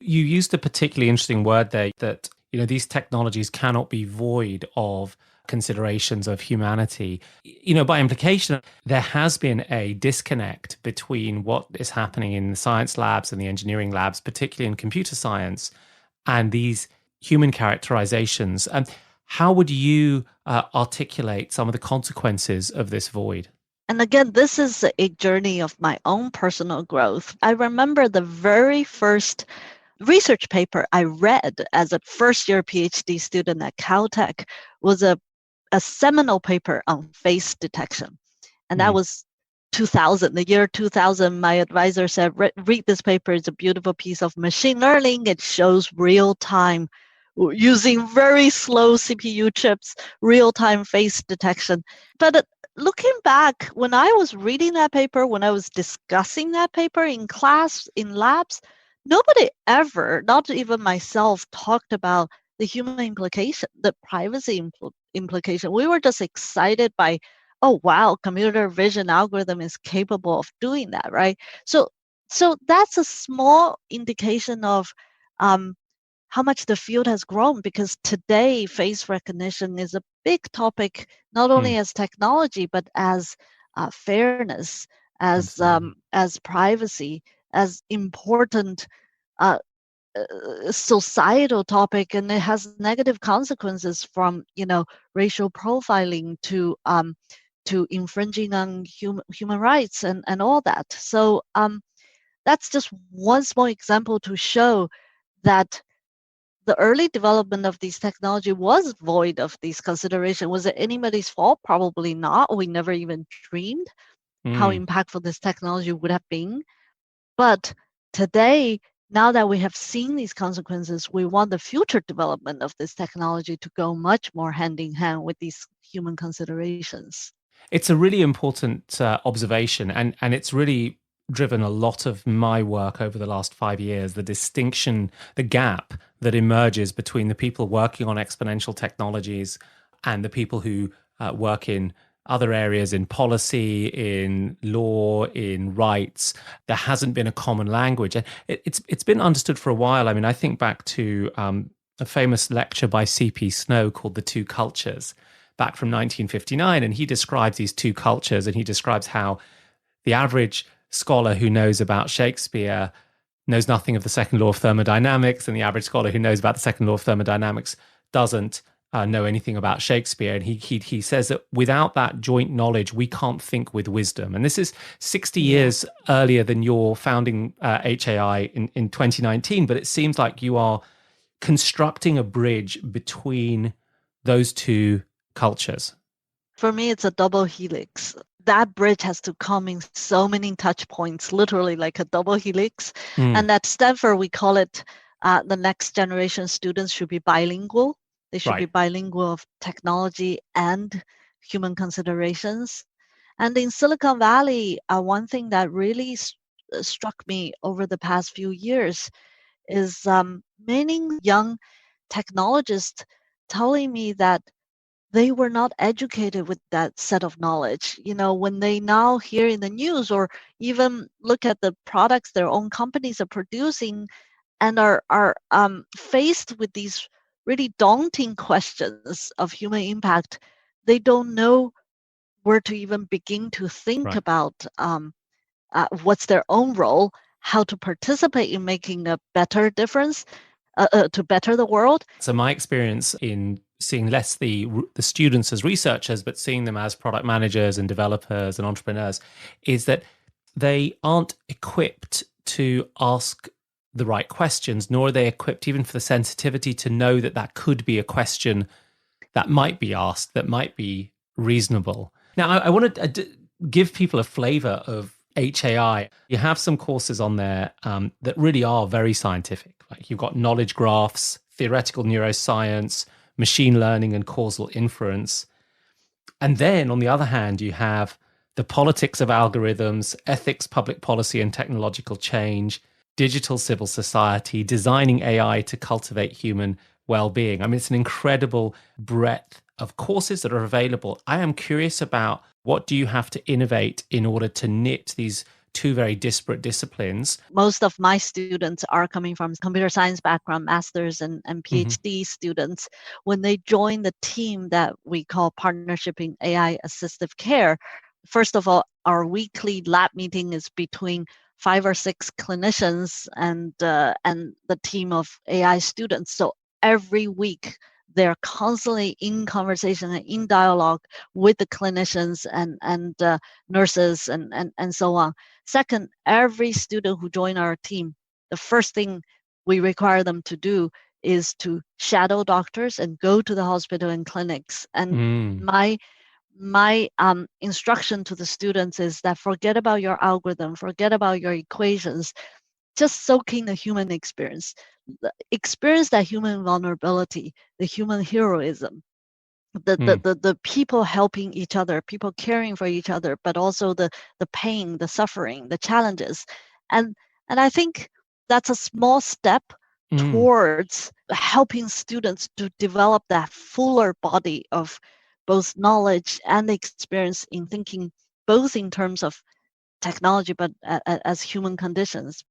You used a particularly interesting word there that, these technologies cannot be void of considerations of humanity. By implication, there has been a disconnect between what is happening in the science labs and the engineering labs, particularly in computer science, and these human characterizations. And how would you articulate some of the consequences of this void? And again, this is a journey of my own personal growth. I remember the very first research paper I read as a first year PhD student at Caltech was a seminal paper on face detection. And that was 2000, the year 2000. My advisor said, read this paper. It's a beautiful piece of machine learning. It shows real time using very slow CPU chips, real time face detection. But looking back, when I was reading that paper, when I was discussing that paper in class, in labs, nobody ever, not even myself, talked about the human implication, the privacy implication. We were just excited by, oh wow, computer vision algorithm is capable of doing that, right? So that's a small indication of how much the field has grown, because today face recognition is a big topic, not only as technology but as fairness, as privacy, as important societal topic, and it has negative consequences from racial profiling to infringing on human rights and all that. So that's just one small example to show that the early development of these technology was void of these considerations. Was it anybody's fault? Probably not. We never even dreamed how impactful this technology would have been. But today, now that we have seen these consequences, we want the future development of this technology to go much more hand in hand with these human considerations. It's a really important observation, and it's really driven a lot of my work over the last 5 years, the distinction, the gap that emerges between the people working on exponential technologies and the people who work in other areas, in policy, in law, in rights. There hasn't been a common language. And it's been understood for a while. I mean, I think back to a famous lecture by C.P. Snow called The Two Cultures, back from 1959. And he describes these two cultures, and he describes how the average scholar who knows about Shakespeare knows nothing of the second law of thermodynamics, and the average scholar who knows about the second law of thermodynamics doesn't know anything about Shakespeare. And he says that without that joint knowledge, we can't think with wisdom. And this is 60 years earlier than your founding HAI in 2019, but it seems like you are constructing a bridge between those two cultures. For me, it's a double helix. That bridge has to come in so many touch points, literally like a double helix. And at Stanford, we call it the next generation students should be bilingual. They should be bilingual of technology and human considerations. And in Silicon Valley, one thing that really struck me over the past few years is many young technologists telling me that they were not educated with that set of knowledge. When they now hear in the news or even look at the products their own companies are producing and are faced with these really daunting questions of human impact, they don't know where to even begin to think about what's their own role, how to participate in making a better difference, to better the world. So my experience in seeing less the students as researchers, but seeing them as product managers and developers and entrepreneurs, is that they aren't equipped to ask the right questions, nor are they equipped even for the sensitivity to know that that could be a question that might be asked, that might be reasonable. Now, I want to give people a flavor of HAI. You have some courses on there that really are very scientific. Like you've got knowledge graphs, theoretical neuroscience, machine learning and causal inference. And then on the other hand, you have the politics of algorithms, ethics, public policy and technological change, digital civil society, designing AI to cultivate human well-being. I mean, it's an incredible breadth of courses that are available. I am curious about what do you have to innovate in order to knit these two very disparate disciplines. Most of my students are coming from computer science background, masters and Mm-hmm. PhD students. When they join the team that we call Partnership in AI Assistive Care, first of all, our weekly lab meeting is between 5 or 6 clinicians and the team of AI students. So every week they're constantly in conversation and in dialogue with the clinicians and nurses and so on. Second, every student who join our team, the first thing we require them to do is to shadow doctors and go to the hospital and clinics. And Mm. my instruction to the students is that forget about your algorithm, forget about your equations, just soak in the human experience that human vulnerability, the human heroism, the people helping each other, people caring for each other, but also the pain, the suffering, the challenges. And I think that's a small step Mm. towards helping students to develop that fuller body of both knowledge and experience in thinking both in terms of technology but as human conditions.